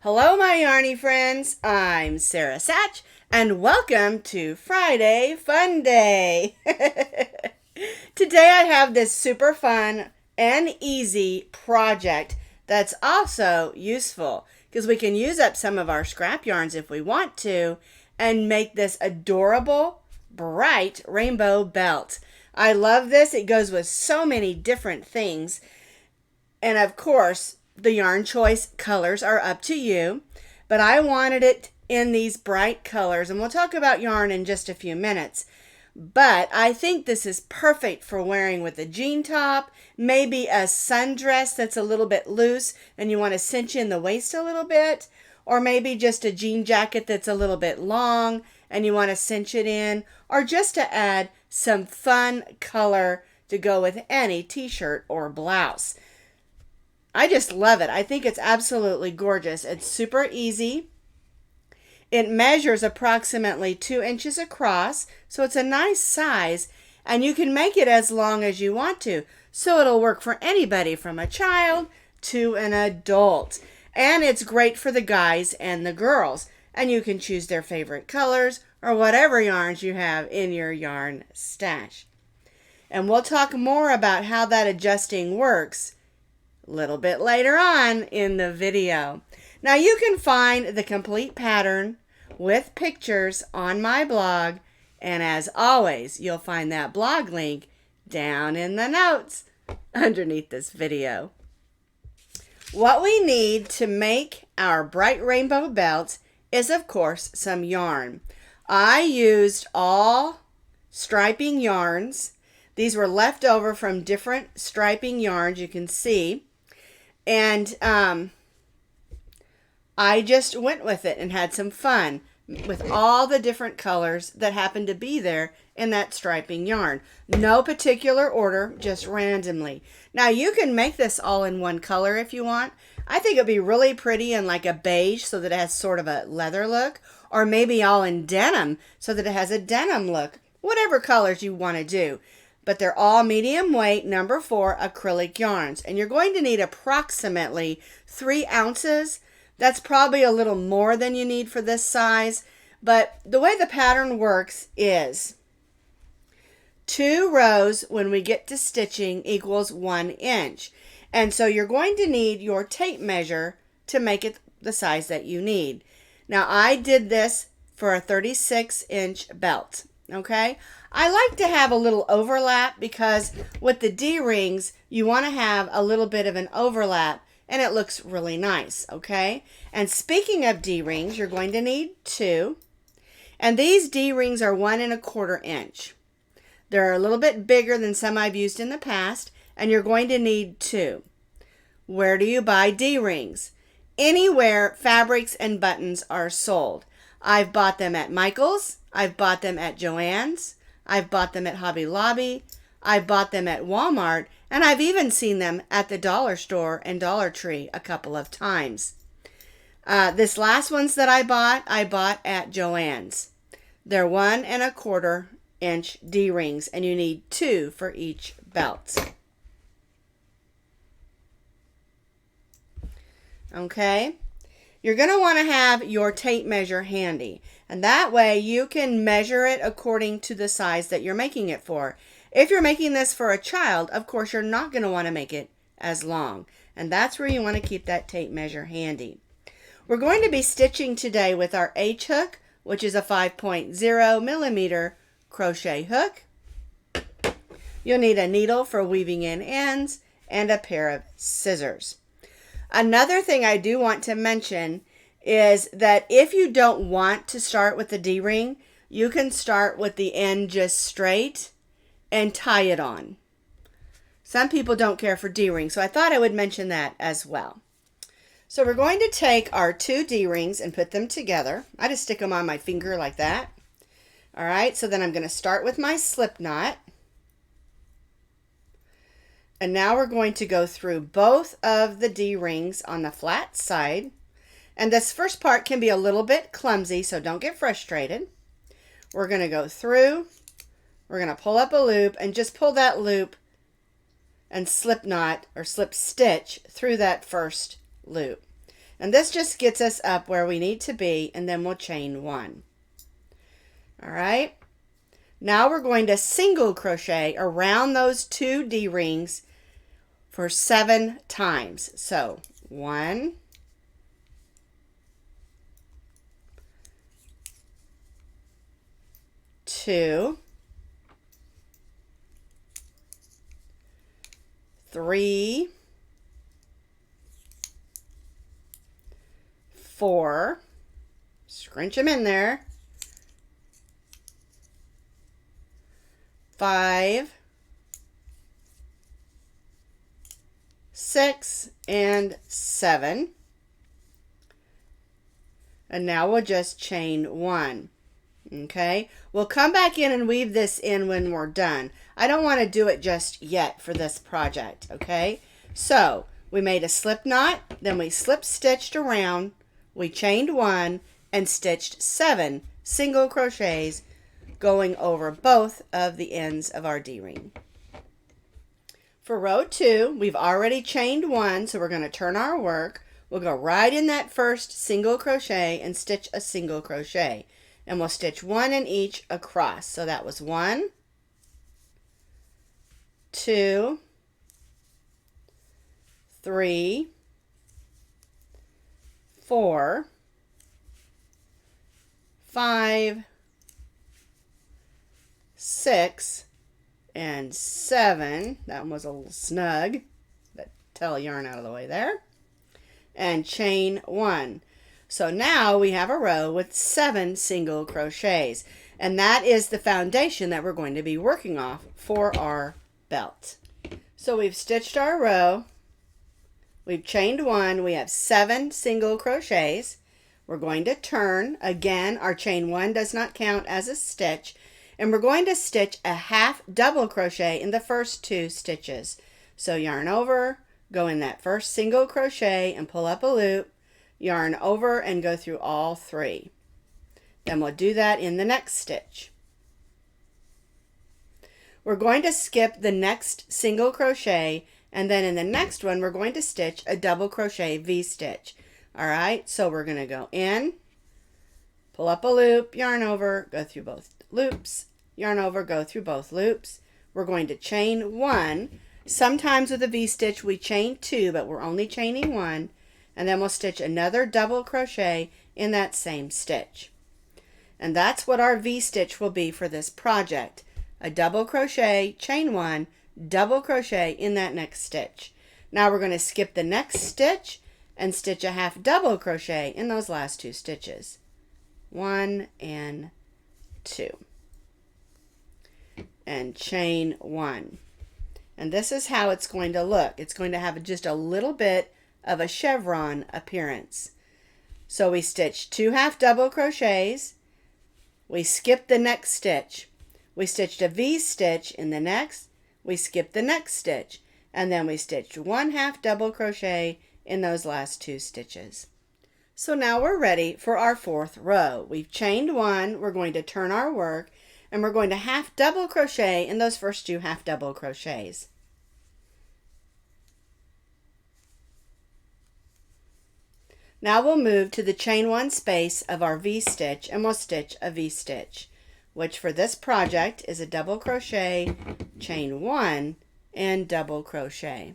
Hello, my yarny friends. I'm Sara Sach, and welcome to Friday Fun Day. Today I have this super fun and easy project that's also useful because we can use up some of our scrap yarns if we want to and make this adorable, bright rainbow belt. I love this. It goes with so many different things. And of course, the yarn choice colors are up to you, but I wanted it in these bright colors, and we'll talk about yarn in just a few minutes. But I think this is perfect for wearing with a jean top, maybe a sundress that's a little bit loose and you want to cinch in the waist a little bit, or maybe just a jean jacket that's a little bit long and you want to cinch it in, or just to add some fun color to go with any t-shirt or blouse. I just love it. I think it's absolutely gorgeous. It's super easy. It measures approximately 2 inches across, so it's a nice size, and you can make it as long as you want to. So it'll work for anybody from a child to an adult. And it's great for the guys and the girls. And you can choose their favorite colors or whatever yarns you have in your yarn stash. And we'll talk more about how that adjusting works a little bit later on in the video. Now you can find the complete pattern with pictures on my blog, and as always, you'll find that blog link down in the notes underneath this video. What we need to make our bright rainbow belt is, of course, some yarn. I used all striping yarns. These were left over from different striping yarns, you can see. And I just went with it and had some fun with all the different colors that happened to be there in that striping yarn. No particular order, just randomly. Now you can make this all in one color if you want. I think it'd be really pretty in like a beige so that it has sort of a leather look, or maybe all in denim so that it has a denim look. Whatever colors you want to do. But they're all medium weight, number 4 acrylic yarns. And you're going to need approximately 3 ounces. That's probably a little more than you need for this size. But the way the pattern works is 2 rows when we get to stitching equals 1 inch. And so you're going to need your tape measure to make it the size that you need. Now I did this for a 36-inch belt. Okay, I like to have a little overlap because with the D-rings, you want to have a little bit of an overlap and it looks really nice, okay? And speaking of D-rings, you're going to need 2. And these D-rings are 1 1/4 inch. They're a little bit bigger than some I've used in the past, and you're going to need 2. Where do you buy D-rings? Anywhere fabrics and buttons are sold. I've bought them at Michael's. I've bought them at Joann's. I've bought them at Hobby Lobby. I've bought them at Walmart. And I've even seen them at the dollar store and Dollar Tree a couple of times. This last ones that I bought at Joann's. They're 1 1/4 inch D-rings, and you need 2 for each belt. Okay? You're going to want to have your tape measure handy, and that way you can measure it according to the size that you're making it for. If you're making this for a child, of course, you're not going to want to make it as long, and that's where you want to keep that tape measure handy. We're going to be stitching today with our H hook, which is a 5.0 millimeter crochet hook. You'll need a needle for weaving in ends and a pair of scissors. Another thing I do want to mention is that if you don't want to start with the D-ring, you can start with the end just straight and tie it on. Some people don't care for D-rings, so I thought I would mention that as well. So we're going to take our 2 D-rings and put them together. I just stick them on my finger like that. All right, so then I'm going to start with my slip knot. And now we're going to go through both of the D-rings on the flat side. And this first part can be a little bit clumsy, so don't get frustrated. We're going to go through, we're going to pull up a loop and just pull that loop and slip knot or slip stitch through that first loop. And this just gets us up where we need to be, and then we'll chain 1. All right. Now we're going to single crochet around those 2 D-rings for 7 times. So 1, 2, 3, 4, scrunch them in there, 5, 6, and 7. And now we'll just chain 1. Okay, we'll come back in and weave this in when we're done. I don't want to do it just yet for this project, okay? So we made a slip knot, then we slip stitched around, we chained 1 and stitched 7 single crochets going over both of the ends of our D-ring. For row 2, we've already chained 1, so we're going to turn our work. We'll go right in that first single crochet and stitch a single crochet. And we'll stitch 1 in each across. So that was 1, 2, 3, 4, 5, 6, and 7. That one was a little snug. But tail yarn out of the way there. And chain 1. So now we have a row with 7 single crochets, and that is the foundation that we're going to be working off for our belt. So we've stitched our row, we've chained 1, we have 7 single crochets. We're going to turn. Again, our chain 1 does not count as a stitch, and we're going to stitch a half double crochet in the first 2 stitches. So yarn over, go in that first single crochet and pull up a loop, yarn over and go through all 3. Then we'll do that in the next stitch. We're going to skip the next single crochet, and then in the next one we're going to stitch a double crochet V-stitch. Alright, so we're going to go in, pull up a loop, yarn over, go through both loops, yarn over, go through both loops. We're going to chain 1. Sometimes with a V-stitch we chain 2, but we're only chaining 1. And then we'll stitch another double crochet in that same stitch. And that's what our V-stitch will be for this project. A double crochet, chain 1, double crochet in that next stitch. Now we're going to skip the next stitch and stitch a half double crochet in those last 2 stitches. 1 and 2. And chain 1. And this is how it's going to look. It's going to have just a little bit of a chevron appearance. So we stitch 2 half double crochets, we skip the next stitch, we stitched a V-stitch in the next, we skip the next stitch, and then we stitched 1 half double crochet in those last 2 stitches. So now we're ready for our 4th row. We've chained 1, we're going to turn our work, and we're going to half double crochet in those first 2 half double crochets. Now we'll move to the chain 1 space of our V-stitch and we'll stitch a V-stitch, which for this project is a double crochet, chain 1, and double crochet.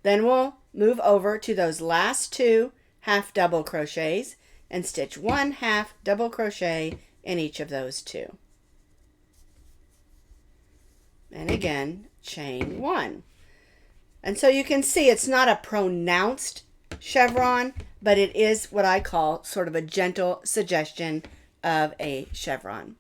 Then we'll move over to those last 2 half double crochets and stitch 1 half double crochet in each of those 2. And again, chain 1. And so you can see it's not a pronounced chevron, but it is what I call sort of a gentle suggestion of a chevron.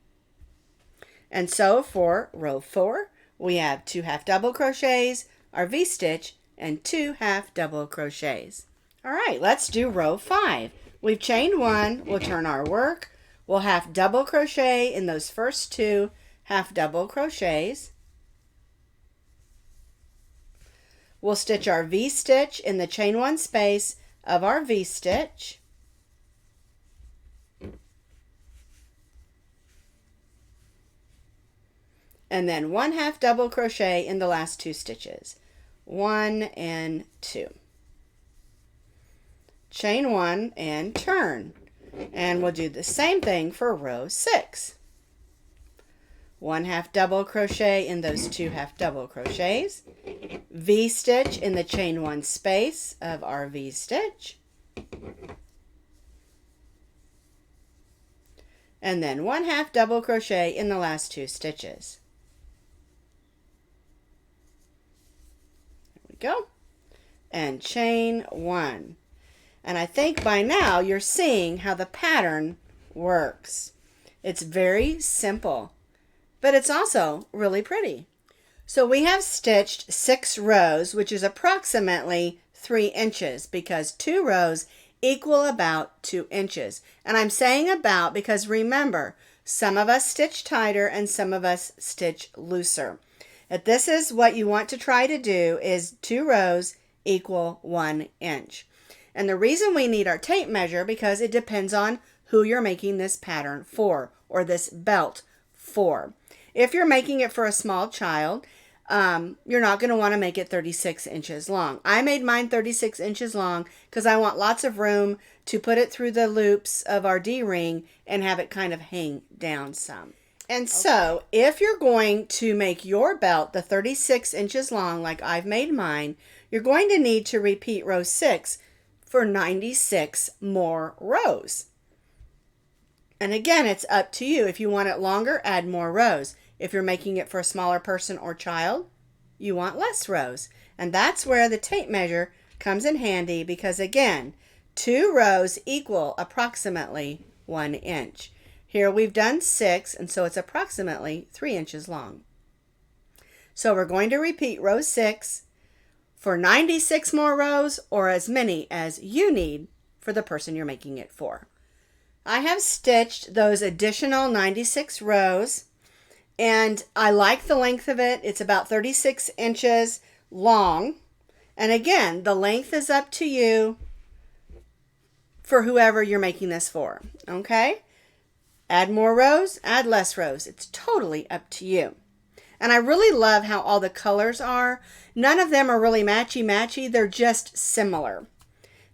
And so for row 4, we have 2 half double crochets, our V-stitch, and 2 half double crochets. All right, let's do row 5. We've chained 1, we'll turn our work, we'll half double crochet in those first 2 half double crochets. We'll stitch our V-stitch in the chain 1 space of our V-stitch. And then 1 half double crochet in the last 2 stitches. 1 and 2. chain 1, and turn. And we'll do the same thing for row 6. 1 half double crochet in those 2 half double crochets, V-stitch in the chain 1 space of our V-stitch, and then 1 half double crochet in the last 2 stitches. There we go. And chain 1. And I think by now you're seeing how the pattern works. It's very simple, but it's also really pretty. So we have stitched 6 rows, which is approximately 3 inches because 2 rows equal about 2 inches. And I'm saying about because remember, some of us stitch tighter and some of us stitch looser. If this is what you want to try to do is 2 rows equal 1 inch. And the reason we need our tape measure because it depends on who you're making this pattern for or this belt for. If you're making it for a small child, you're not going to want to make it 36 inches long. I made mine 36 inches long because I want lots of room to put it through the loops of our D-ring and have it kind of hang down some. And so if you're going to make your belt the 36 inches long like I've made mine, you're going to need to repeat row 6 for 96 more rows. And again, it's up to you. If you want it longer, add more rows. If you're making it for a smaller person or child, you want less rows. And that's where the tape measure comes in handy because again, 2 rows equal approximately 1 inch. Here we've done 6, and so it's approximately 3 inches long. So we're going to repeat row 6 for 96 more rows or as many as you need for the person you're making it for. I have stitched those additional 96 rows and I like the length of it. It's about 36 inches long. And again, the length is up to you for whoever you're making this for. Okay? Add more rows, add less rows. It's totally up to you. And I really love how all the colors are. None of them are really matchy-matchy. They're just similar.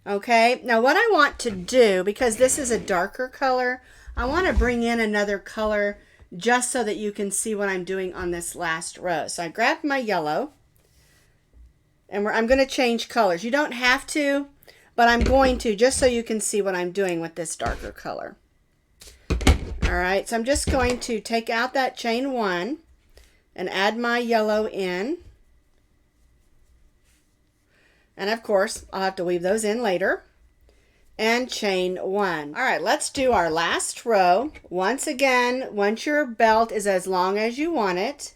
Okay, now what I want to do, because this is a darker color, I want to bring in another color just so that you can see what I'm doing on this last row. So I grabbed my yellow, and I'm going to change colors. You don't have to, but I'm going to just so you can see what I'm doing with this darker color. All right, so I'm just going to take out that chain 1 and add my yellow in. And of course, I'll have to weave those in later. And chain 1. All right, let's do our last row. Once again, once your belt is as long as you want it,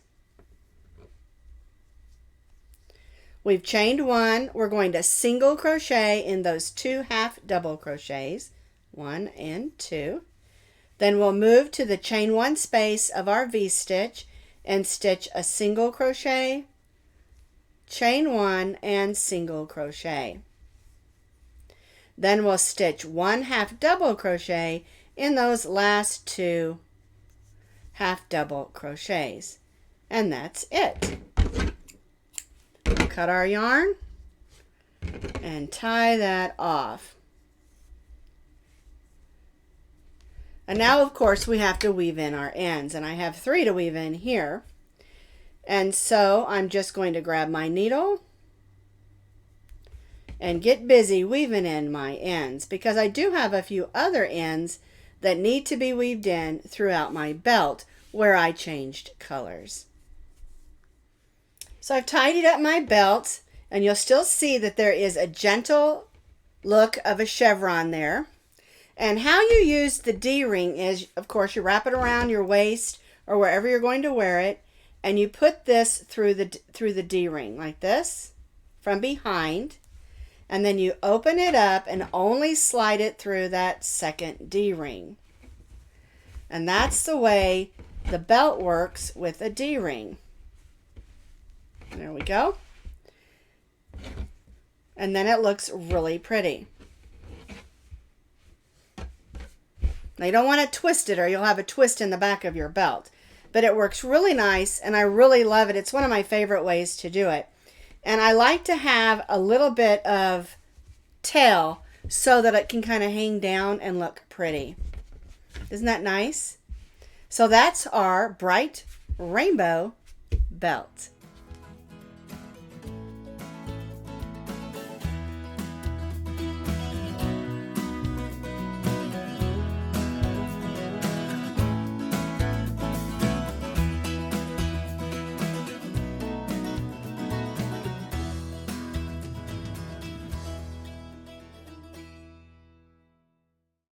we've chained 1. We're going to single crochet in those 2 half double crochets, 1 and 2. Then we'll move to the chain 1 space of our V-stitch and stitch a single crochet, chain 1, and single crochet. Then we'll stitch 1 half double crochet in those last 2 half double crochets. And that's it. We'll cut our yarn and tie that off. And now, of course, we have to weave in our ends, and I have 3 to weave in here. And so I'm just going to grab my needle and get busy weaving in my ends because I do have a few other ends that need to be weaved in throughout my belt where I changed colors. So I've tidied up my belt, and you'll still see that there is a gentle look of a chevron there. And how you use the D-ring is, of course, you wrap it around your waist or wherever you're going to wear it, and you put this through the D-ring like this from behind, and then you open it up and only slide it through that second D-ring. And that's the way the belt works with a D-ring. There we go. And then it looks really pretty. Now you don't want to twist it or you'll have a twist in the back of your belt. But it works really nice and I really love it. It's one of my favorite ways to do it. And I like to have a little bit of tail so that it can kind of hang down and look pretty. Isn't that nice? So that's our bright rainbow belt.